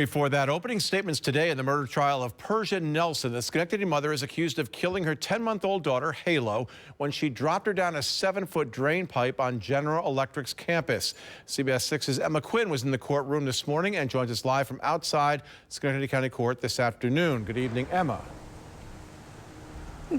Before that, opening statements today in the murder trial of Persia Nelson. The Schenectady mother is accused of killing her 10-month-old daughter, Halo, when she dropped her down a 7-foot drain pipe on General Electric's campus. CBS 6's Emma Quinn was in the courtroom this morning and joins us live from outside Schenectady County Court this afternoon. Good evening, Emma.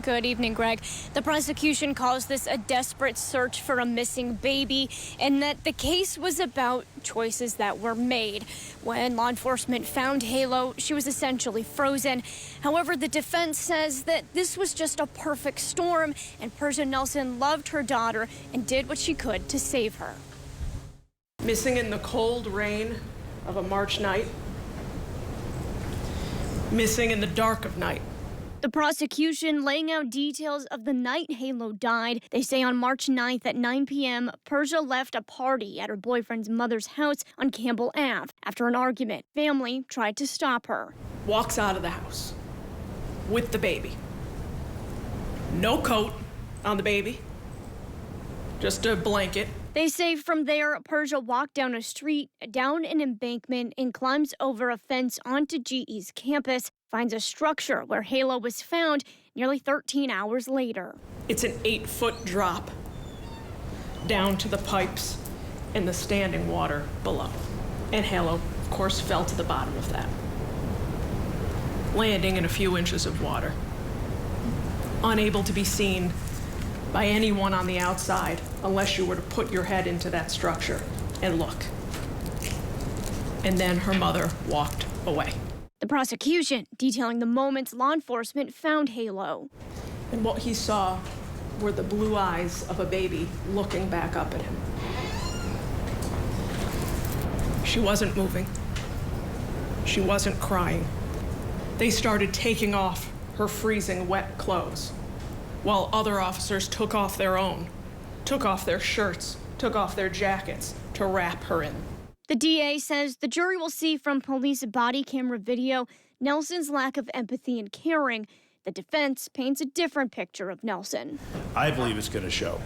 Good evening, Greg. The prosecution calls this a desperate search for a missing baby, and that the case was about choices that were made. When law enforcement found Halo, she was essentially frozen. However, the defense says that this was just a perfect storm, and Persia Nelson loved her daughter and did what she could to save her. Missing in the cold rain of a March night. Missing in the dark of night. The prosecution laying out details of the night Halo died. They say on March 9th at 9 p.m., Persia left a party at her boyfriend's mother's house on Campbell Ave. After an argument, family tried to stop her. Walks out of the house with the baby. No coat on the baby, just a blanket. They say from there, Persia walked down a street, down an embankment, and climbs over a fence onto GE's campus, finds a structure where Halo was found nearly 13 hours later. It's an 8-foot drop down to the pipes and the standing water below. And Halo, of course, fell to the bottom of that, landing in a few inches of water, unable to be seen by anyone on the outside unless you were to put your head into that structure and look. And then her mother walked away. The prosecution detailing the moments law enforcement found Halo. And what he saw were the blue eyes of a baby looking back up at him. She wasn't moving. She wasn't crying. They started taking off her freezing wet clothes, while other officers took off their own, took off their shirts, took off their jackets to wrap her in. The DA says the jury will see from police body camera video Nelson's lack of empathy and caring. The defense paints a different picture of Nelson. I believe it's going to show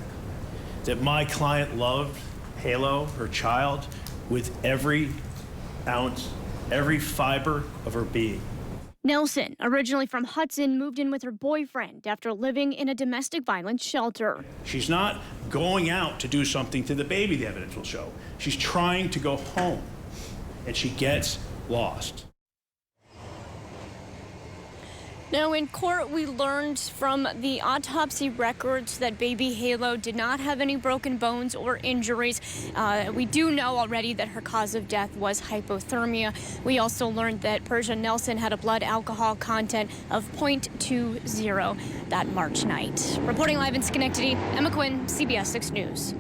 that my client loved Halo, her child, with every ounce, every fiber of her being. Nelson, originally from Hudson, moved in with her boyfriend after living in a domestic violence shelter. She's not going out to do something to the baby, the evidence will show. She's trying to go home, and she gets lost. Now, in court, we learned from the autopsy records that baby Halo did not have any broken bones or injuries. We do know already that her cause of death was hypothermia. We also learned that Persia Nelson had a blood alcohol content of 0.20 that March night. Reporting live in Schenectady, Emma Quinn, CBS 6 News.